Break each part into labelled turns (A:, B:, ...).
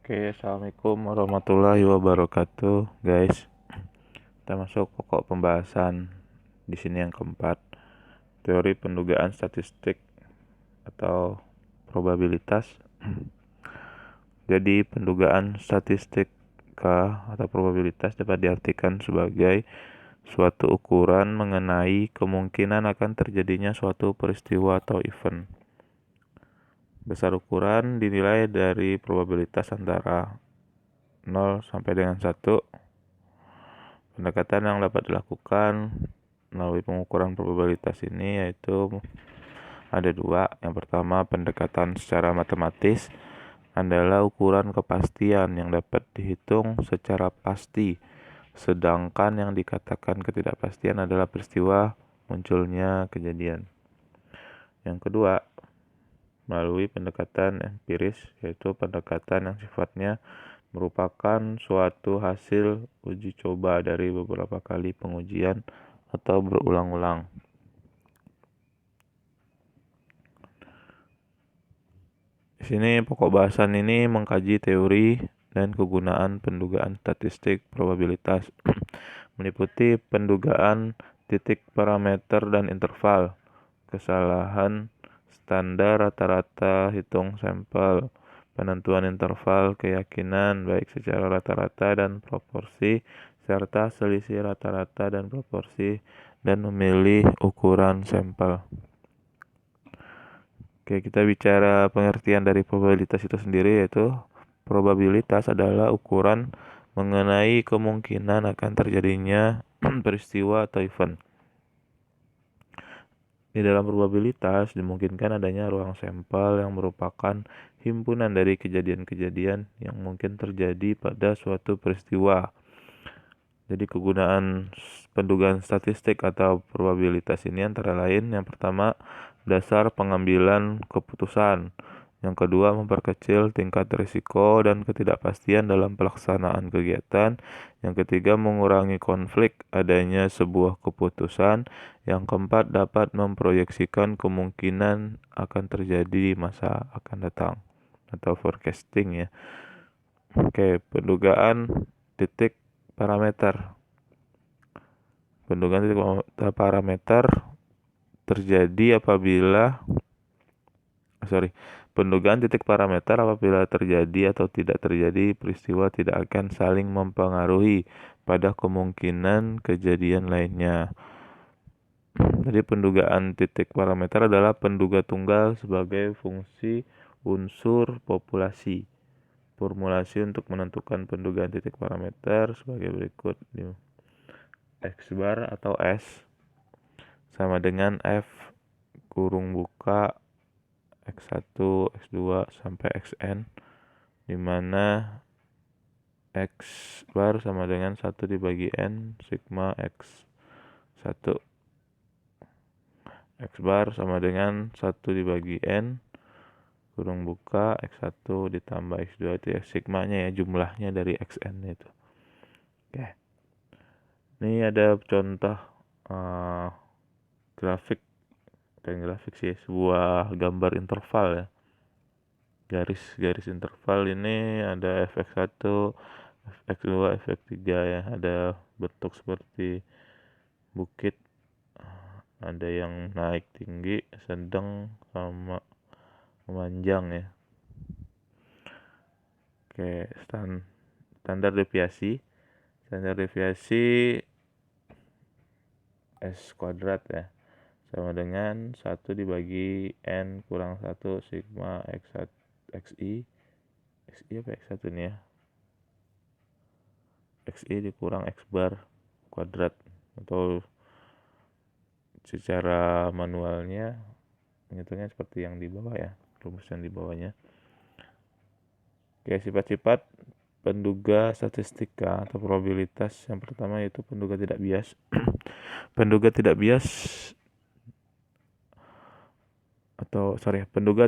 A: Oke, assalamualaikum warahmatullahi wabarakatuh, guys. Kita masuk pokok pembahasan di sini yang keempat, teori pendugaan statistik atau probabilitas. Jadi, pendugaan statistika atau probabilitas dapat diartikan sebagai suatu ukuran mengenai kemungkinan akan terjadinya suatu peristiwa atau event. Besar ukuran dinilai dari probabilitas antara 0 sampai dengan 1. Pendekatan yang dapat dilakukan melalui pengukuran probabilitas ini yaitu ada dua. Yang pertama, pendekatan secara matematis adalah ukuran kepastian yang dapat dihitung secara pasti, sedangkan yang dikatakan ketidakpastian adalah peristiwa munculnya kejadian. Yang kedua, melalui pendekatan empiris, yaitu pendekatan yang sifatnya merupakan suatu hasil uji coba dari beberapa kali pengujian atau berulang-ulang. Di sini pokok bahasan ini mengkaji teori dan kegunaan pendugaan statistik probabilitas, meliputi pendugaan titik parameter dan interval, kesalahan standar rata-rata hitung sampel, penentuan interval keyakinan baik secara rata-rata dan proporsi, serta selisih rata-rata dan proporsi, dan memilih ukuran sampel. Oke, kita bicara pengertian dari probabilitas itu sendiri, yaitu probabilitas adalah ukuran mengenai kemungkinan akan terjadinya peristiwa atau event. Di dalam probabilitas dimungkinkan adanya ruang sampel yang merupakan himpunan dari kejadian-kejadian yang mungkin terjadi pada suatu peristiwa. Jadi kegunaan pendugaan statistik atau probabilitas ini antara lain, yang pertama, dasar pengambilan keputusan. Yang kedua, memperkecil tingkat risiko dan ketidakpastian dalam pelaksanaan kegiatan. Yang ketiga, mengurangi konflik adanya sebuah keputusan. Yang keempat, dapat memproyeksikan kemungkinan akan terjadi di masa akan datang atau forecasting ya. Oke, pendugaan titik parameter. Pendugaan titik parameter terjadi apabila pendugaan titik parameter apabila terjadi atau tidak terjadi peristiwa tidak akan saling mempengaruhi pada kemungkinan kejadian lainnya. Jadi pendugaan titik parameter adalah penduga tunggal sebagai fungsi unsur populasi. Formulasi untuk menentukan pendugaan titik parameter sebagai berikut. X bar atau S sama dengan F kurung buka X1, X2 sampai Xn, di mana X bar sama dengan 1 dibagi N sigma X1. X bar sama dengan 1 dibagi N kurung buka X1 ditambah X2, itu ya sigmanya ya, jumlahnya dari Xn itu. Oke. Ini ada contoh grafik sih, sebuah gambar interval ya. Garis interval ini ada fx1, fx2, fx3 ya. Ada bentuk seperti bukit, ada yang naik tinggi, sedang, sama memanjang ya. Oke, standar deviasi S kuadrat ya, sama dengan 1 dibagi N kurang 1 sigma XI apa X1 nih ya, XI dikurang X bar kuadrat, atau secara manualnya menghitungnya seperti yang di bawah ya, rumus yang di bawahnya. Oke, sifat-sifat penduga statistika atau probabilitas. Yang pertama yaitu penduga tidak bias. Penduga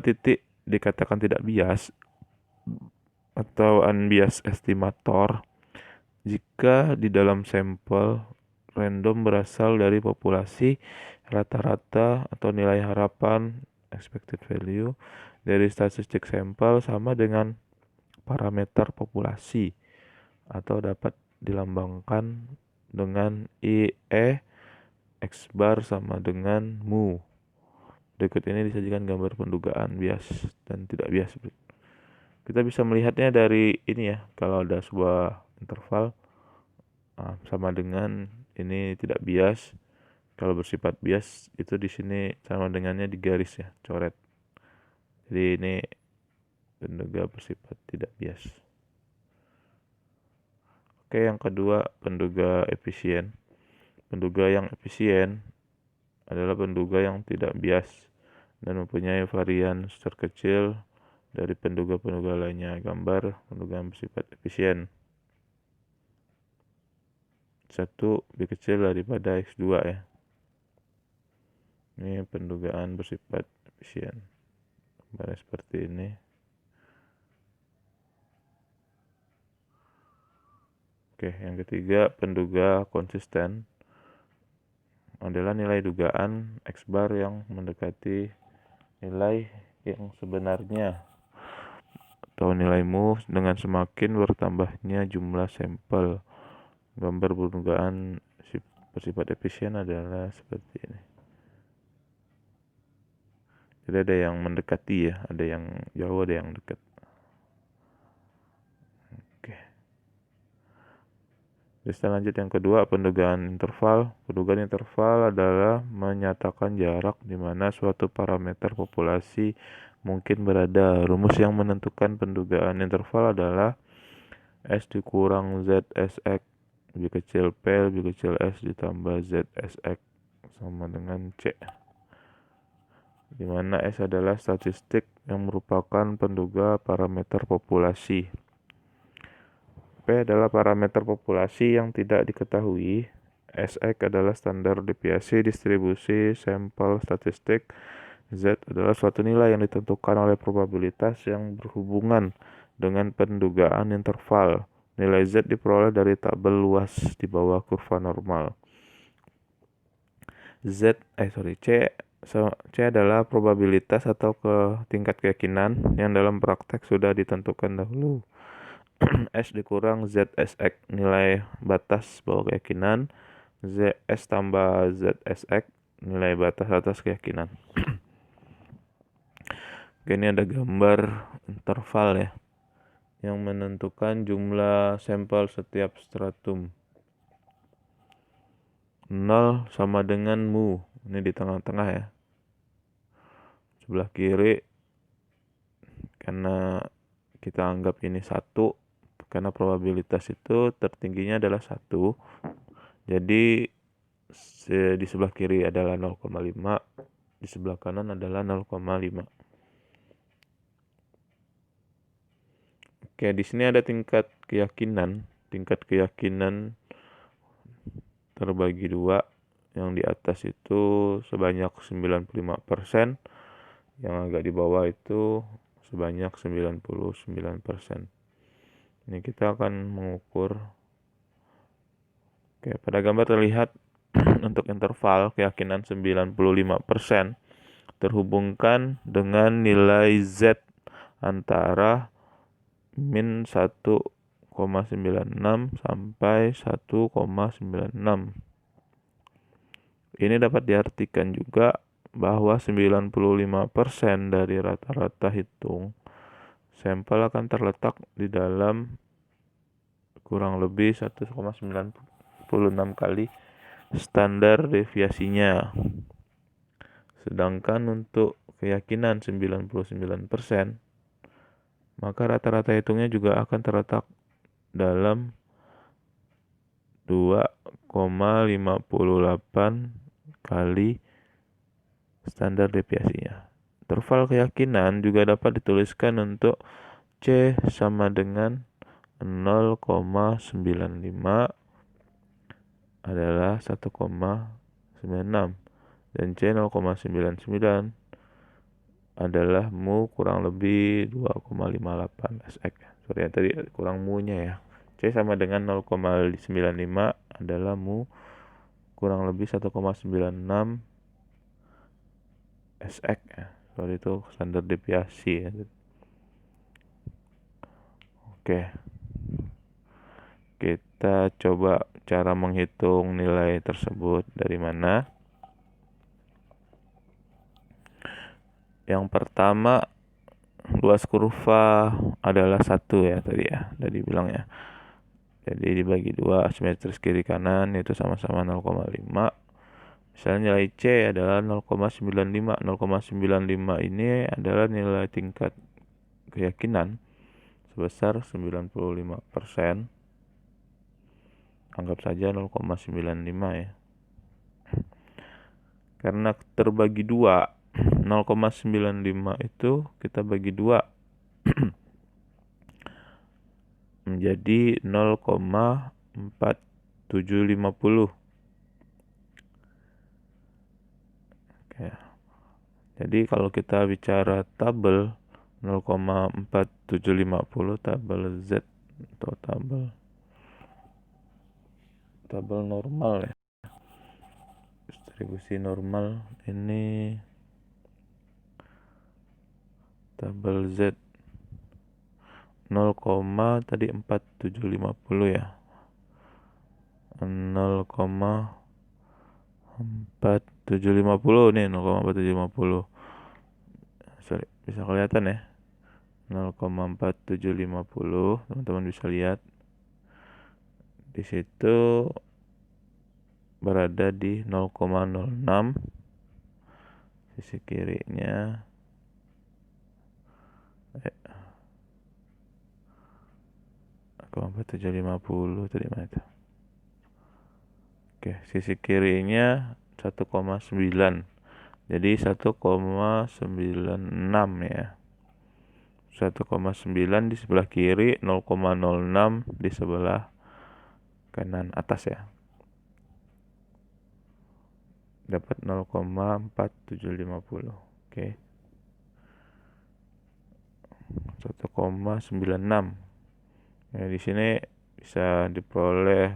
A: titik dikatakan tidak bias atau unbiased estimator jika di dalam sampel random berasal dari populasi rata-rata atau nilai harapan expected value dari statistik sampel sama dengan parameter populasi atau dapat dilambangkan dengan IE X bar sama dengan mu. Berikut ini disajikan gambar pendugaan bias dan tidak bias. Kita bisa melihatnya dari ini ya, kalau ada sebuah interval sama dengan ini tidak bias. Kalau bersifat bias itu di sini sama dengannya di garis ya, coret. Jadi ini penduga bersifat tidak bias. Oke, yang kedua, penduga efisien. Penduga yang efisien adalah penduga yang tidak bias dan mempunyai varian terkecil dari penduga-penduga lainnya. Gambar penduga yang bersifat efisien. 1 lebih kecil daripada X2 ya. Ini pendugaan bersifat efisien. Gambarnya seperti ini. Oke, yang ketiga, penduga konsisten adalah nilai dugaan X bar yang mendekati nilai yang sebenarnya atau nilai mu dengan semakin bertambahnya jumlah sampel. Gambar pendugaan bersifat efisien adalah seperti ini. Jadi ada yang mendekati ya, ada yang jauh, ada yang dekat. Oke. Kita lanjut yang kedua, pendugaan interval. Pendugaan interval adalah menyatakan jarak di mana suatu parameter populasi mungkin berada. Rumus yang menentukan pendugaan interval adalah S dikurang ZSX lebih kecil P lebih kecil S ditambah ZSX sama dengan C, di mana S adalah statistik yang merupakan penduga parameter populasi. P adalah parameter populasi yang tidak diketahui. SX adalah standar deviasi distribusi sampel statistik. Z adalah suatu nilai yang ditentukan oleh probabilitas yang berhubungan dengan pendugaan interval. Nilai Z diperoleh dari tabel luas di bawah kurva normal. C adalah probabilitas atau tingkat keyakinan yang dalam praktek sudah ditentukan dahulu. S dikurang ZSX, nilai batas bawah keyakinan. S tambah ZSX, nilai batas atas keyakinan. Oke, ini ada gambar interval ya, yang menentukan jumlah sampel setiap stratum. 0 sama dengan mu, ini di tengah-tengah ya. Sebelah kiri, karena kita anggap ini 1, karena probabilitas itu tertingginya adalah 1. Jadi di sebelah kiri adalah 0,5, di sebelah kanan adalah 0,5. Oke, di sini ada tingkat keyakinan. Tingkat keyakinan terbagi 2. Yang di atas itu sebanyak 95%, yang agak di bawah itu sebanyak 99%. Ini kita akan mengukur. Oke, pada gambar terlihat untuk interval keyakinan 95% terhubungkan dengan nilai Z antara min 1,96 sampai 1,96. Ini dapat diartikan juga bahwa 95% dari rata-rata hitung sampel akan terletak di dalam kurang lebih 1,96 kali standar deviasinya. Sedangkan untuk keyakinan 99%, maka rata-rata hitungnya juga akan terletak dalam 2,58 kali standar deviasinya. Interval keyakinan juga dapat dituliskan untuk C sama dengan 0,95 adalah 1,96 dan C 0,99 adalah mu kurang lebih 2,58 SX. Sorry tadi kurang mu-nya ya. C sama dengan 0,95 adalah mu kurang lebih 1,96 SX ya. Sorry itu standar deviasi ya. Oke, kita coba cara menghitung nilai tersebut dari mana. Yang pertama, luas kurva adalah 1 ya tadi bilang ya. Jadi dibagi 2, simetris kiri kanan itu sama-sama 0,5. Misalnya nilai C adalah 0,95. 0,95 ini adalah nilai tingkat keyakinan sebesar 95%. Anggap saja 0,95 ya. Karena terbagi 2, 0,95 itu kita bagi 2 menjadi 0,4750. Oke. Jadi kalau kita bicara tabel 0,4750, tabel Z atau tabel normal ya, distribusi normal, ini tabel Z 0, tadi 4750 ya, 0,4750 nih, 0,4750. Sorry, bisa kelihatan ya, 0,4750. Teman-teman bisa lihat di situ berada di 0,06. Sisi kirinya 0,4750 tadi mana itu? Oke, sisi kirinya 1,9. Jadi 1,96 ya. 1,9 di sebelah kiri, 0,06 di sebelah kanan atas ya. Dapat 0,4750. Oke. 1,96. Ya, di sini bisa diperoleh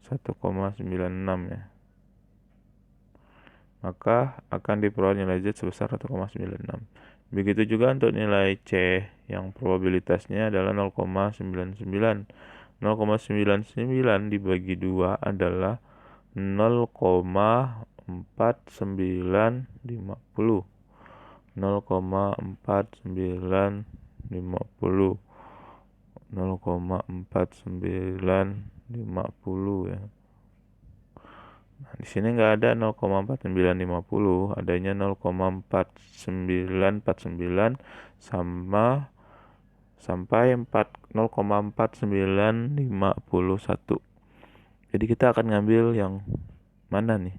A: 1,96 ya. Maka akan diperoleh nilai Z sebesar 1,96. Begitu juga untuk nilai C yang probabilitasnya adalah 0,99. 0,99 dibagi 2 adalah 0,4950. 0,4950. 0,4950 ya. Nah, di sini nggak ada 0,4950, adanya 0,4949 sama sampai 0,4951. Jadi kita akan ngambil yang mana nih?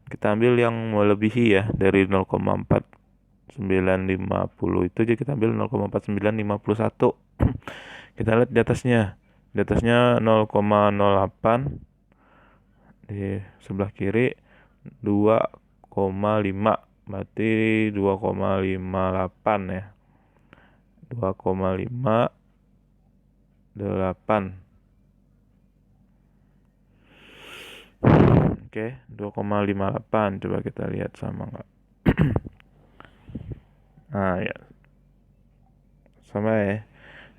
A: Kita ambil yang melebihi ya dari 0,4950 itu, jadi kita ambil 0,4951. Kita lihat di atasnya. Di atasnya 0,08, di sebelah kiri 2,5, berarti 2,58 ya. 2,58. Oke, 2,58. Coba kita lihat sama enggak. Nah, ya. Sama ya.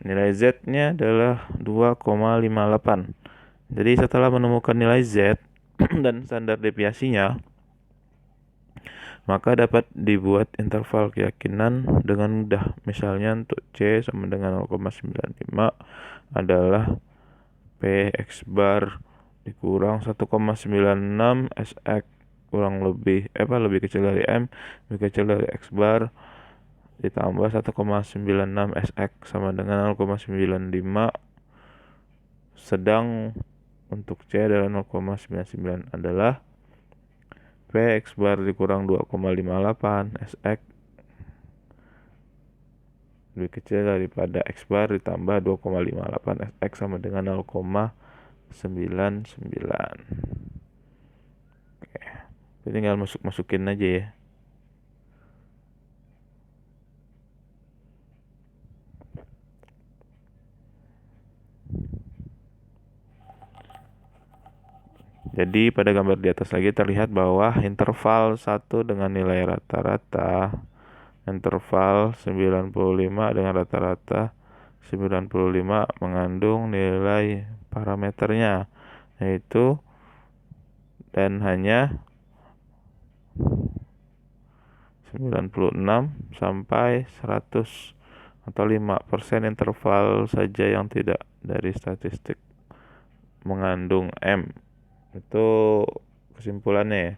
A: Nilai Z-nya adalah 2,58. Jadi setelah menemukan nilai Z dan standar deviasinya, maka dapat dibuat interval keyakinan dengan mudah. Misalnya untuk C sama dengan 0,95 adalah P X bar dikurang 1,96 SX kurang lebih lebih kecil dari M, lebih kecil dari X bar, ditambah 1,96 SX sama dengan 0,95. Sedang untuk C adalah 0,99 adalah P X bar dikurang 2,58 SX lebih kecil daripada X bar ditambah 2,58 SX sama dengan 0,99. Oke, jadi tinggal masukin aja ya. Jadi pada gambar di atas lagi terlihat bahwa interval 1 dengan nilai rata-rata, interval 95 dengan rata-rata 95 mengandung nilai parameternya, yaitu dan hanya 96 sampai 100 atau 5% interval saja yang tidak dari statistik mengandung M. Itu kesimpulannya ya.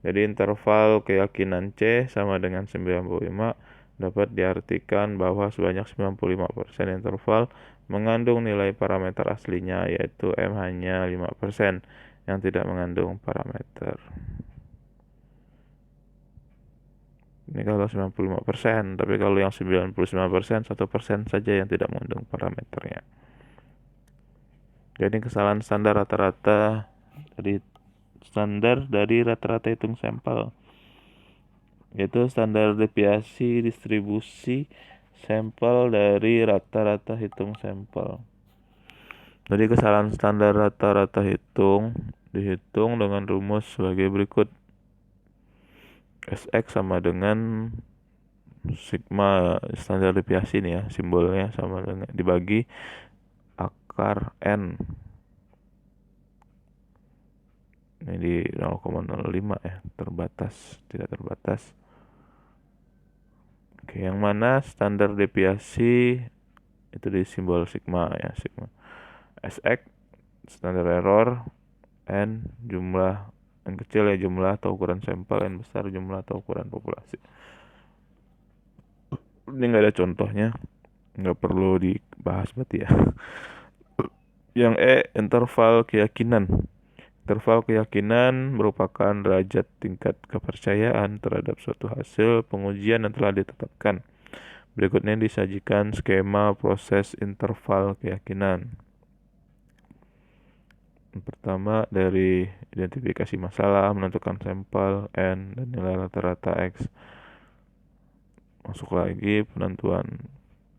A: Jadi interval keyakinan C sama dengan 95 dapat diartikan bahwa sebanyak 95% interval mengandung nilai parameter aslinya, yaitu M hanya 5% yang tidak mengandung parameter. Ini kalau 95%, tapi kalau yang 99%, 1% saja yang tidak mengandung parameternya. Jadi kesalahan standar rata-rata dari rata-rata hitung sampel, yaitu standar deviasi distribusi sampel dari rata-rata hitung sampel. Jadi kesalahan standar rata-rata hitung dihitung dengan rumus sebagai berikut. Sx sama dengan sigma standar deviasi nih ya, simbolnya sama dengan dibagi akar N. Ini di 0,05 ya, terbatas, tidak terbatas. Oke, yang mana standar deviasi itu di simbol sigma ya, sigma. Sx standar error, N jumlah N kecil ya jumlah atau ukuran sampel, N besar jumlah atau ukuran populasi. Ini nggak ada contohnya, nggak perlu dibahas berarti ya. Yang interval keyakinan. Interval keyakinan merupakan derajat tingkat kepercayaan terhadap suatu hasil pengujian yang telah ditetapkan. Berikutnya disajikan skema proses interval keyakinan. Yang pertama, dari identifikasi masalah, menentukan sampel N dan nilai rata-rata X. Masuk lagi penentuan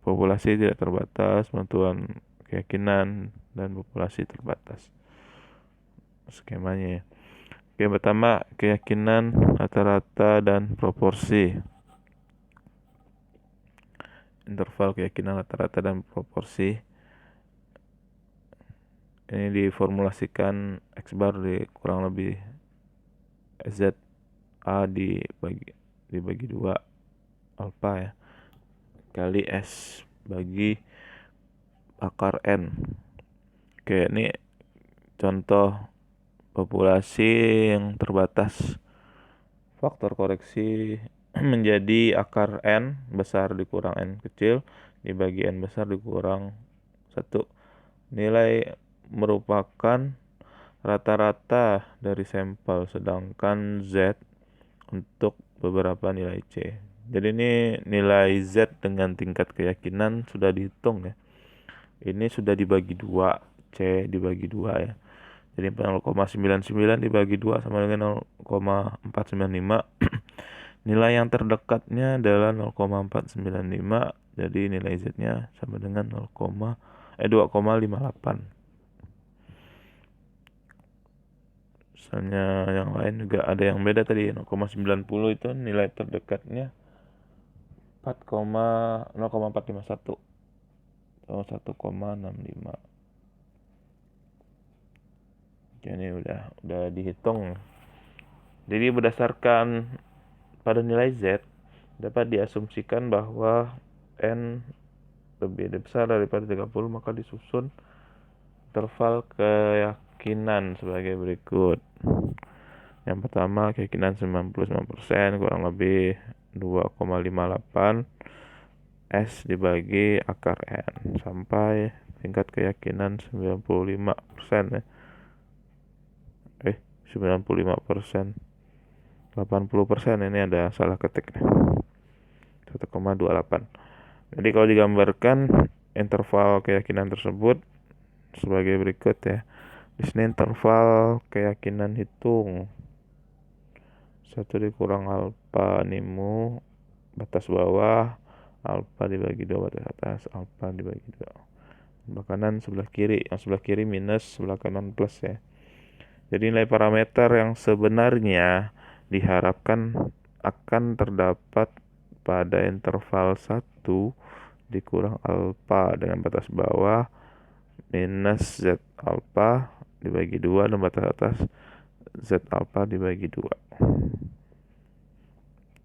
A: populasi tidak terbatas, penentuan keyakinan, dan populasi terbatas. Skemanya ya. Yang pertama, keyakinan rata-rata dan proporsi. Interval keyakinan rata-rata dan proporsi ini diformulasikan X bar di kurang lebih Z A dibagi 2 alfa ya kali S bagi akar N. Oke, ini contoh populasi yang terbatas. Faktor koreksi menjadi akar N besar dikurang N kecil dibagi N besar dikurang 1. Nilai merupakan rata-rata dari sampel, sedangkan Z untuk beberapa nilai C. Jadi ini nilai Z dengan tingkat keyakinan sudah dihitung ya. Ini sudah dibagi 2, C dibagi 2 ya. Jadi 0,99 dibagi 2 sama dengan 0,495. Nilai yang terdekatnya adalah 0,495. Jadi nilai Z-nya sama dengan 2,58. Misalnya yang lain juga ada yang beda tadi, 0,90 itu nilai terdekatnya 0,451 atau 1,65. Ini udah dihitung. Jadi berdasarkan pada nilai Z dapat diasumsikan bahwa N lebih besar daripada 30, maka disusun interval keyakinan sebagai berikut. Yang pertama, keyakinan 99% kurang lebih 2,58 S dibagi akar N sampai tingkat keyakinan 95% ya. 95%. 80% ini ada salah ketik nih. 1,28. Jadi kalau digambarkan interval keyakinan tersebut sebagai berikut ya. Di sini interval keyakinan hitung 1 dikurang alfa nimu batas bawah, alfa dibagi 2 batas atas, alfa dibagi 2. Sebelah kanan sebelah kiri, yang sebelah kiri minus, sebelah kanan plus ya. Jadi nilai parameter yang sebenarnya diharapkan akan terdapat pada interval 1 dikurang alfa dengan batas bawah minus Z alfa dibagi 2 dan batas atas Z alfa dibagi 2.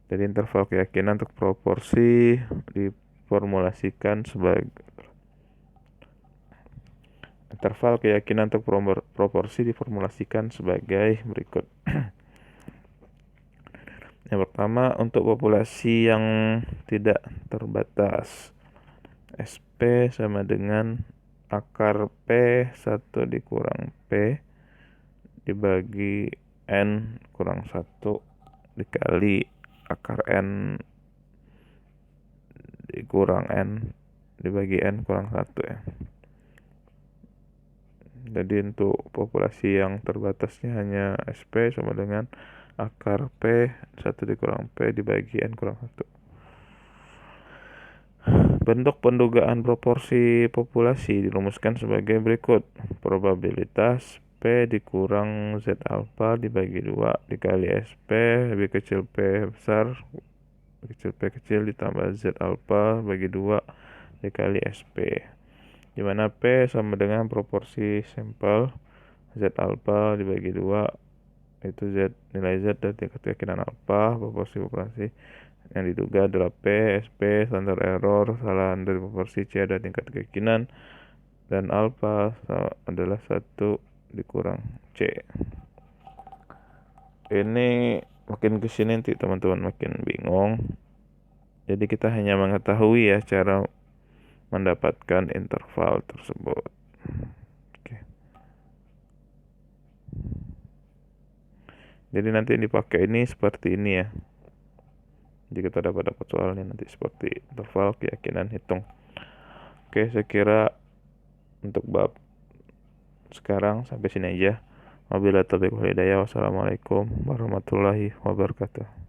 A: Jadi interval keyakinan untuk proporsi diformulasikan sebagai berikut. Yang pertama, untuk populasi yang tidak terbatas, SP sama dengan akar P1 dikurang P dibagi N kurang 1 dikali akar N dikurang N dibagi N kurang 1 ya. Jadi untuk populasi yang terbatasnya hanya SP sama dengan akar P1 dikurang P dibagi N kurang 1. Bentuk pendugaan proporsi populasi dirumuskan sebagai berikut. Probabilitas P dikurang Z alfa dibagi 2 dikali SP lebih kecil P besar kecil P kecil ditambah Z alfa bagi 2 dikali SP, di mana P sama dengan proporsi sampel Z alfa dibagi 2 itu Z, nilai Z dan tingkat keyakinan alfa. Proporsi populasi yang diduga adalah P, SP, standar error, kesalahan dari proporsi C ada tingkat keyakinan, dan alfa adalah 1 dikurang C. Ini makin kesini nanti teman-teman makin bingung. Jadi kita hanya mengetahui ya cara mendapatkan interval tersebut. Oke. Jadi nanti yang dipakai ini seperti ini ya. Jika kita dapat soalnya nanti seperti interval keyakinan hitung. Oke, saya kira untuk bab sekarang sampai sini aja. Wabillahi taufiq wal hidayah. Wassalamualaikum warahmatullahi wabarakatuh.